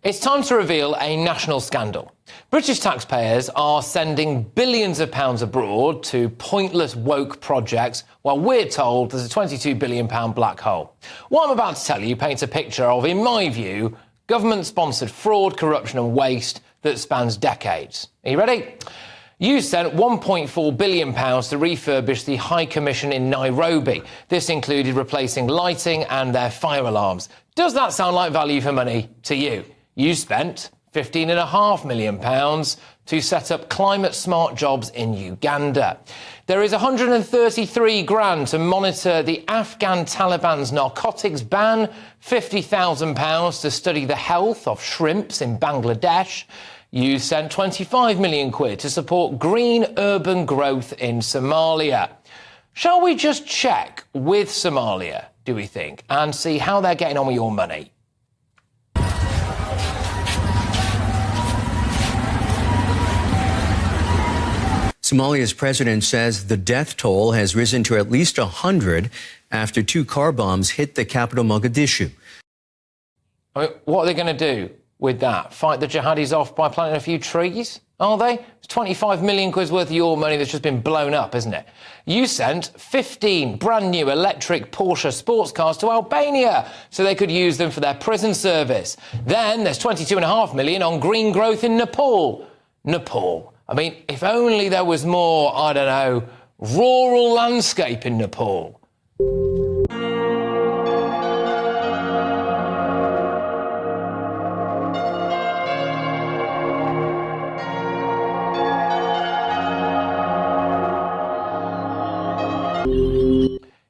It's time to reveal a national scandal. British taxpayers are sending billions of pounds abroad to pointless woke projects while we're told there's a £22 billion black hole. What I'm about to tell you paints a picture of, in my view, government-sponsored fraud, corruption and waste that spans decades. Are you ready? You sent £1.4 billion to refurbish the High Commission in Nairobi. This included replacing lighting and their fire alarms. Does that sound like value for money to you? You spent £15.5 million to set up climate-smart jobs in Uganda. There is 133 grand to monitor the Afghan Taliban's narcotics ban, £50,000 to study the health of shrimps in Bangladesh. You sent 25 million quid to support green urban growth in Somalia. Shall we just check with Somalia, do we think, and see how they're getting on with your money? Somalia's president says the death toll has risen to at least 100 after 2 car bombs hit the capital, Mogadishu. I mean, what are they going to do with that? Fight the jihadis off by planting a few trees? Are they? It's 25 million quid's worth of your money that's just been blown up, isn't it? You sent 15 brand new electric Porsche sports cars to Albania so they could use them for their prison service. Then there's 22.5 million on green growth in Nepal. Nepal. I mean, if only there was more, I don't know, rural landscape in Nepal.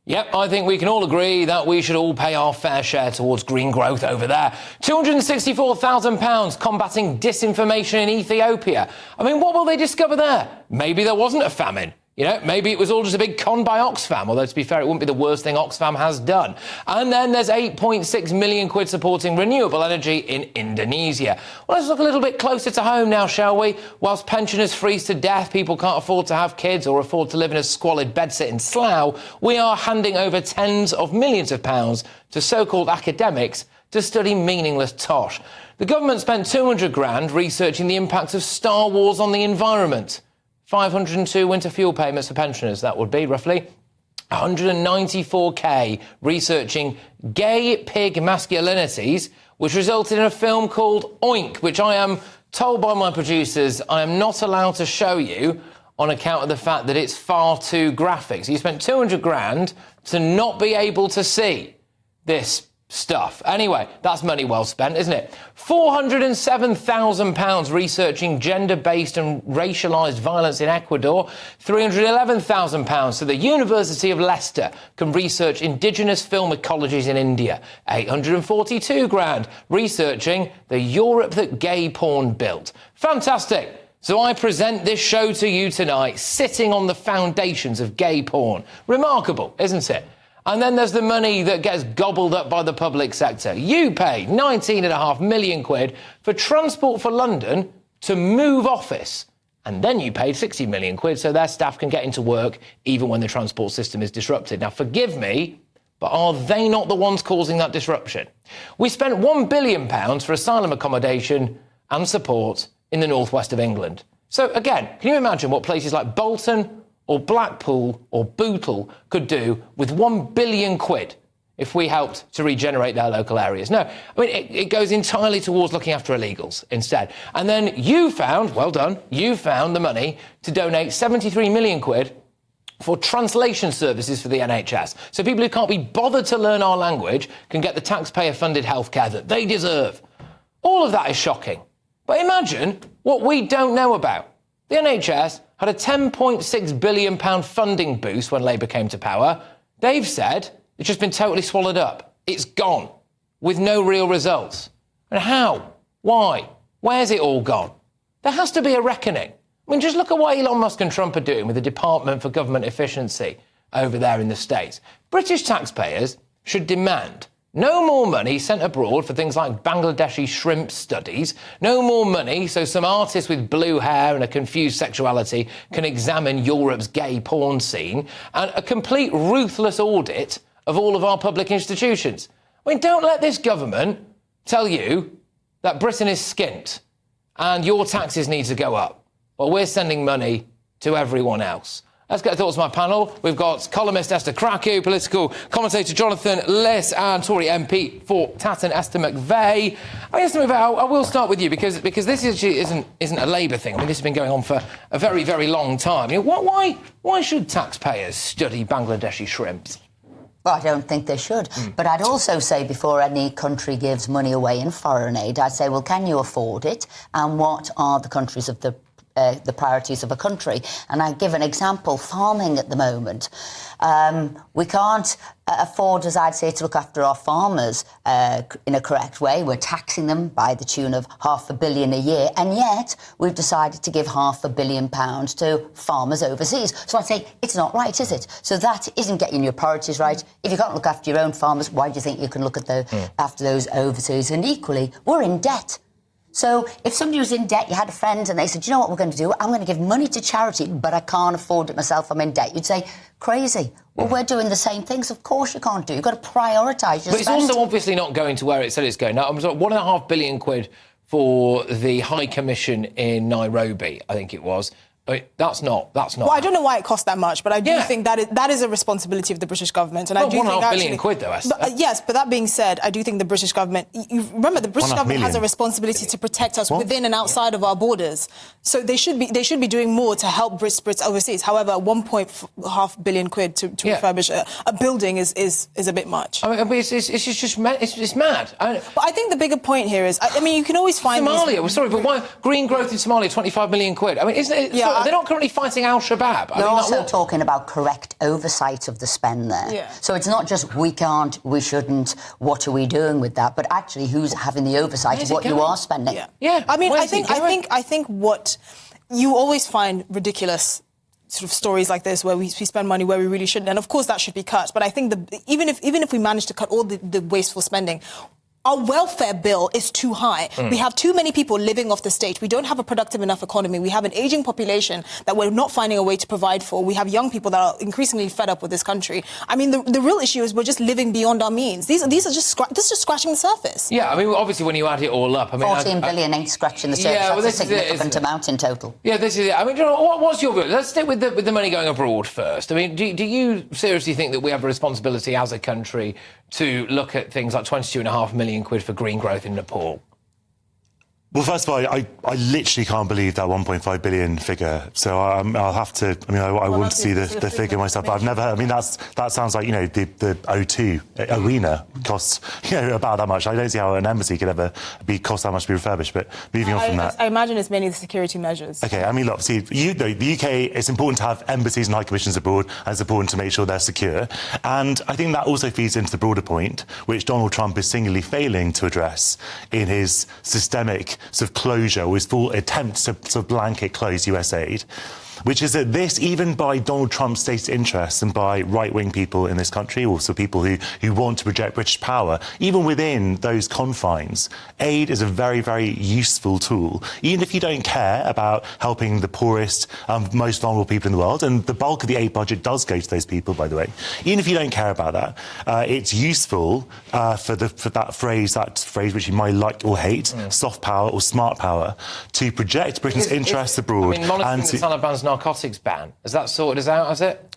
Yep, I think we can all agree that we should all pay our fair share towards green growth over there. £264,000 combating disinformation in Ethiopia. I mean, what will they discover there? Maybe there wasn't a famine. You know, maybe it was all just a big con by Oxfam, although to be fair, it wouldn't be the worst thing Oxfam has done. And then there's 8.6 million quid supporting renewable energy in Indonesia. Well, let's look a little bit closer to home now, shall we? Whilst pensioners freeze to death, people can't afford to have kids or afford to live in a squalid bedsit in Slough, we are handing over tens of millions of pounds to so-called academics to study meaningless tosh. The government spent 200 grand researching the impacts of Star Wars on the environment. 502 winter fuel payments for pensioners, that would be, roughly. 194k researching gay pig masculinities, which resulted in a film called Oink, which I am told by my producers I am not allowed to show you on account of the fact that it's far too graphic. So you spent 200 grand to not be able to see this stuff. Anyway, that's money well spent, isn't it? £407,000 researching gender-based and racialised violence in Ecuador. £311,000 so the University of Leicester can research indigenous film ecologies in India. 842 grand researching the Europe that gay porn built. Fantastic. So I present this show to you tonight, sitting on the foundations of gay porn. Remarkable, isn't it? And then there's the money that gets gobbled up by the public sector. You paid 19.5 million quid for Transport for London to move office. And then you paid 60 million quid so their staff can get into work even when the transport system is disrupted. Now, forgive me, but are they not the ones causing that disruption? We spent £1 billion for asylum accommodation and support in the northwest of England. So, again, can you imagine what places like Bolton or Blackpool or Bootle could do with 1 billion quid if we helped to regenerate their local areas? No, I mean, it goes entirely towards looking after illegals instead. And then you found, well done, you found the money to donate 73 million quid for translation services for the NHS. So people who can't be bothered to learn our language can get the taxpayer-funded healthcare that they deserve. All of that is shocking. But imagine what we don't know about. The NHS had a £10.6 billion funding boost when Labour came to power. They've said it's just been totally swallowed up. It's gone, with no real results. And how? Why? Where's it all gone? There has to be a reckoning. I mean, just look at what Elon Musk and Trump are doing with the Department for Government Efficiency over there in the States. British taxpayers should demand no more money sent abroad for things like Bangladeshi shrimp studies, no more money so some artist with blue hair and a confused sexuality can examine Europe's gay porn scene, and a complete ruthless audit of all of our public institutions. I mean, don't let this government tell you that Britain is skint and your taxes need to go up. Well, we're sending money to everyone else. Let's get the thoughts of my panel. We've got columnist Esther Krakow, political commentator Jonathan Liss, and Tory MP for Tatton Esther McVeigh. I will start with you because this isn't a Labour thing. I mean, this has been going on for a very, very long time. You know, why should taxpayers study Bangladeshi shrimps? Well, I don't think they should. But I'd also say before any country gives money away in foreign aid, I'd say, well, can you afford it? And what are the countries of the priorities of a country? And I give an example, farming at the moment. We can't afford, as I'd say, to look after our farmers in a correct way. We're taxing them by the tune of £500 million a year, and yet we've decided to give £500 million to farmers overseas. So I'd say it's not right, is it? So that isn't getting your priorities right. If you can't look after your own farmers, why do you think you can look at after those overseas? And equally, we're in debt. So if somebody was in debt, you had a friend and they said, you know what we're going to do? I'm going to give money to charity, but I can't afford it myself, I'm in debt. You'd say, crazy. Well, we're doing the same things. Of course you can't do. You've got to prioritise your But it's also obviously not going to where it said it's going. Now, I'm sorry, £1.5 billion for the High Commission in Nairobi, I think it was. I mean, that's not. Well, I don't know why it costs that much, but I do think that is a responsibility of the British government. And I do think £1.5 billion though, Esther. Yes, but that being said, I do think the British government. You remember, the British government has a responsibility to protect us within and outside of our borders. So they should be doing more to help Brits overseas. However, £1.5 billion to refurbish a building is a bit much. I mean, it's mad. But I think the bigger point here is, I mean, you can always find Somalia. Sorry, but why green growth in Somalia? £25 million. I mean, isn't it? Yeah. They're not currently fighting Al-Shabaab. They're also talking about correct oversight of the spend there. Yeah. So it's not just we can't, we shouldn't, what are we doing with that? But actually, who's having the oversight of what you are spending? Yeah. I mean, I think what you always find ridiculous sort of stories like this where we spend money where we really shouldn't, and of course that should be cut. But I think even if we manage to cut all the wasteful spending, our welfare bill is too high. We have too many people living off the state. We don't have a productive enough economy. We have an aging population that we're not finding a way to provide for. We have young people that are increasingly fed up with this country. I mean, the real issue is we're just living beyond our means. This is just scratching the surface. Yeah, I mean, obviously, when you add it all up, I mean, 14 billion ain't scratching the surface. Yeah, that's a significant amount in total. Yeah, this is it. I mean, what's your view? Let's stick with the money going abroad first. I mean, do you seriously think that we have a responsibility as a country to look at things like £22.5 million for green growth in Nepal? Well, first of all, I literally can't believe that 1.5 billion figure. So I'll have to. I mean, I want to see the figure myself. But I've never. I mean, that sounds like, you know, the O2 arena costs, you know, about that much. I don't see how an embassy could ever cost that much to be refurbished. But moving on from that, I imagine it's mainly the security measures. Okay, I mean, look, see, the UK. It's important to have embassies and high commissions abroad, and it's important to make sure they're secure. And I think that also feeds into the broader point, which Donald Trump is singularly failing to address in his systemic sort of closure, or his full attempt to sort of blanket close US aid, which is that this, even by Donald Trump's stated interests and by right-wing people in this country, also people who want to project British power, even within those confines, aid is a very, very useful tool. Even if you don't care about helping the poorest, most vulnerable people in the world, and the bulk of the aid budget does go to those people, by the way, even if you don't care about that, it's useful for that phrase which you might like or hate, soft power or smart power, to project Britain's interests abroad. I mean, monitoring the Taliban's narcotics ban, has that sorted us out, has it?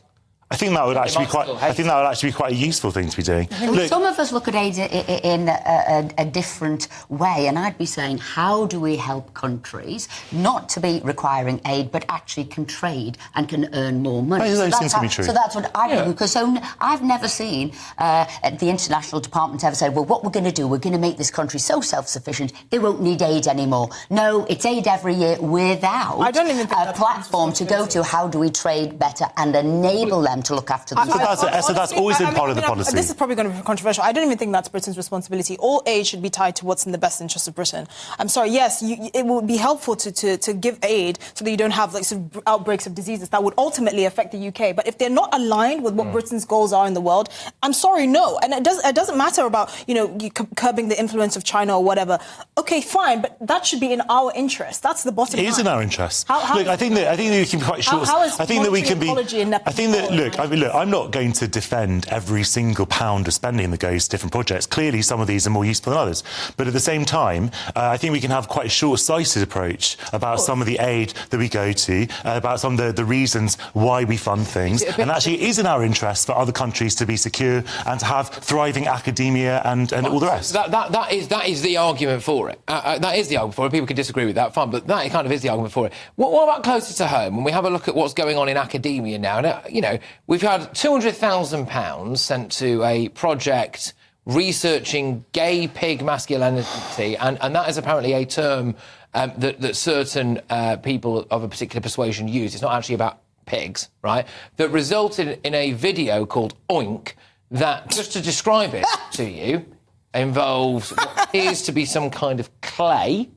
I think that would actually be quite a useful thing to be doing. Some of us look at aid in a different way, and I'd be saying, how do we help countries not to be requiring aid, but actually can trade and can earn more money? Those things can be true. So that's what I do, because I've never seen the International Department ever say, well, what we're going to do, we're going to make this country so self-sufficient, they won't need aid anymore. No, it's aid every year without a platform to go to. How do we trade better and enable them to look after them? So that's always been part of the policy. This is probably going to be controversial. I don't even think that's Britain's responsibility. All aid should be tied to what's in the best interest of Britain. I'm sorry, yes, it would be helpful to give aid so that you don't have like sort of outbreaks of diseases that would ultimately affect the UK. But if they're not aligned with what Britain's goals are in the world, I'm sorry, no. And it doesn't matter about, you know, curbing the influence of China or whatever. Okay, fine, but that should be in our interest. That's the bottom line. It is in our interest. Look, I think that we can be quite short. How is I think that we can be. I think that look, I'm not going to defend every single pound of spending that goes to different projects. Clearly, some of these are more useful than others. But at the same time, I think we can have quite a short-sighted approach about some of the aid that we go to, about some of the reasons why we fund things. And actually, it is in our interest for other countries to be secure and to have thriving academia and all the rest. That is the argument for it. That is the argument for it. People can disagree with that, fine, but that kind of is the argument for it. What about closer to home? When we have a look at what's going on in academia now, and, we've had £200,000 sent to a project researching gay pig masculinity, and that is apparently a term that certain people of a particular persuasion use. It's not actually about pigs, right? That resulted in a video called Oink that, just to describe it to you, involves what appears to be some kind of clay,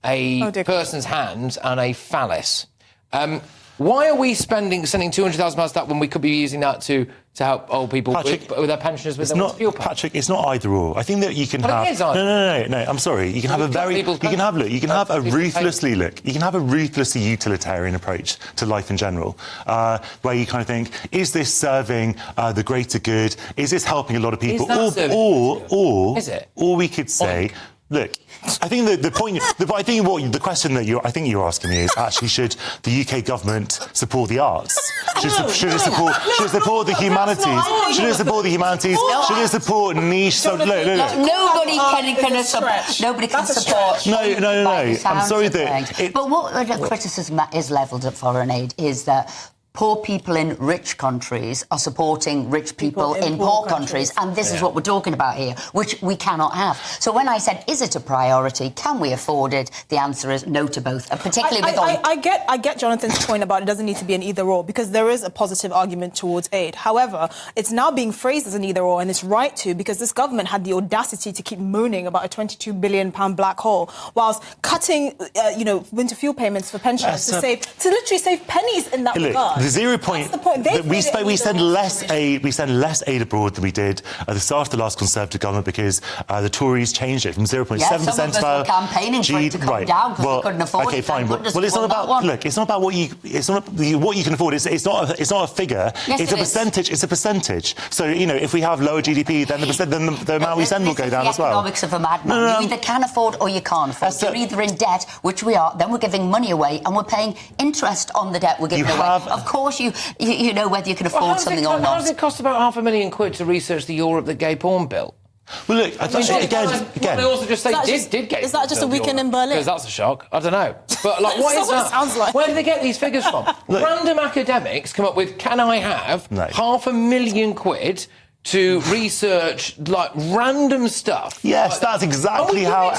a person's hand, and a phallus. Why are we sending £200,000 to that when we could be using that to help old people with their pensioners with their fuel pay? Patrick, it's not either or. I think that you can have. It is either. No. I'm sorry. You can have a ruthlessly utilitarian approach to life in general, where you kind of think, is this serving the greater good? Is this helping a lot of people? Or we could say, look, I think the question that you're asking me is actually, should the UK government support the arts? Should it support the humanities? Should it support the humanities? Should it support niche? Nobody can support. No. I'm sorry But what criticism that is levelled at foreign aid is that poor people in rich countries are supporting rich people in poor countries. And this is what we're talking about here, which we cannot have. So when I said, is it a priority? Can we afford it? The answer is no to both, particularly with... I get Jonathan's point about it doesn't need to be an either-or, because there is a positive argument towards aid. However, it's now being phrased as an either-or, and it's right to, because this government had the audacity to keep moaning about a £22 billion black hole, whilst cutting, winter fuel payments for pensioners to literally save pennies in that regard. The 0 point. We send less aid abroad than we did at the start of the last Conservative government, because the Tories changed it from 0.7% of our campaigning for it to come down because we couldn't afford it. Okay, fine. Well, it's not about it's not about what you can afford. It's not a figure. Yes, it's a percentage. It's a percentage. So if we have lower GDP, then the amount we send will go down as well. Economics of a madman. You either can afford or you can't afford. You're either in debt, which we are, then we're giving money away, and we're paying interest on the debt we're giving away. Of course, you know whether you can afford something or not. How does it cost about £500,000 to research the Europe that gay porn bill? Well, look, again. They also just say did gay. Is that just a weekend in Berlin? Because that's a shock. I don't know. But what is that? Sounds like. Where do they get these figures from? Random academics come up with, can I have £500,000 to research random stuff? Yes, that's exactly how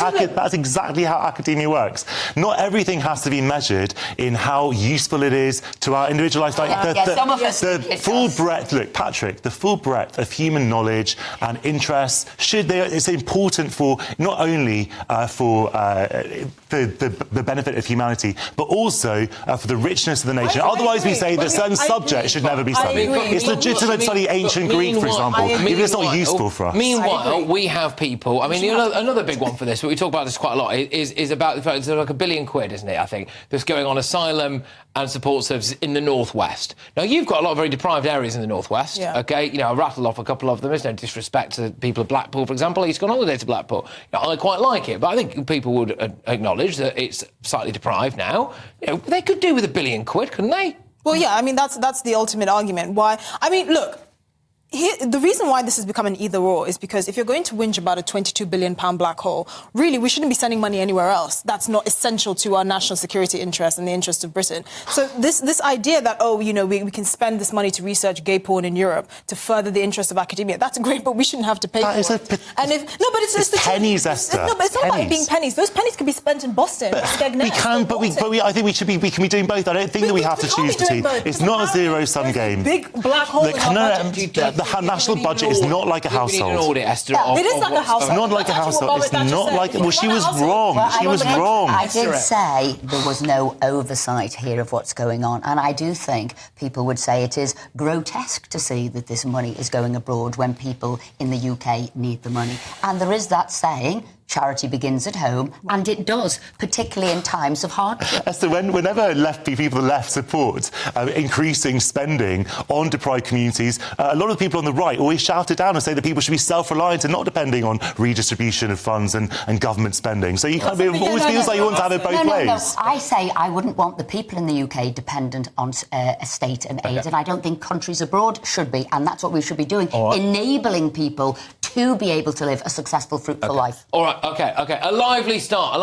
academia works. Not everything has to be measured in how useful it is to our individualised life. The full breadth. Look, Patrick, the full breadth of human knowledge and interests it's important for not only for the benefit of humanity, but also for the richness of the nation. Otherwise, we say that certain subjects should never be studied. It's legitimate to study ancient Greek, for example. Even it's not useful for us. Meanwhile, we have people... I mean, another big one for this, but we talk about this quite a lot, is about the fact there's like £1 billion, isn't it, I think, that's going on asylum and support services in the Northwest. Now, you've got a lot of very deprived areas in the Northwest, OK? I rattled off a couple of them. There's no disrespect to people of Blackpool, for example. He's gone on holiday to Blackpool. I quite like it, but I think people would acknowledge that it's slightly deprived now. They could do with £1 billion, couldn't they? Well, yeah, I mean, that's the ultimate argument. Why? I mean, look... the reason why this has become an either-or is because if you're going to whinge about a £22 billion black hole, really, we shouldn't be sending money anywhere else. That's not essential to our national security interests and the interests of Britain. So this idea that, we can spend this money to research gay porn in Europe to further the interests of academia, that's great, but we shouldn't have to pay for it. It's pennies, Esther. No, but it's not about it being pennies. Those pennies can be spent in Boston. I think we can be doing both. I don't think that we have to choose between. It's not a zero-sum game. Big black hole in our budget. The national budget is not like a household. You need an audit, Esther. It is like a household. It's not like a household. It's not like... Well, she was wrong. She was wrong. I did say there was no oversight here of what's going on. And I do think people would say it is grotesque to see that this money is going abroad when people in the UK need the money. And there is that saying, charity begins at home, and it does, particularly in times of hardship. So whenever people on the left support increasing spending on deprived communities, a lot of the people on the right always shout it down and say that people should be self-reliant and not depending on redistribution of funds and government spending. So it always feels like you want to have it both ways. No. I say I wouldn't want the people in the UK dependent on state and aid, and I don't think countries abroad should be, and that's what we should be doing, enabling people to be able to live a successful, fruitful life. All right, OK. A lively start.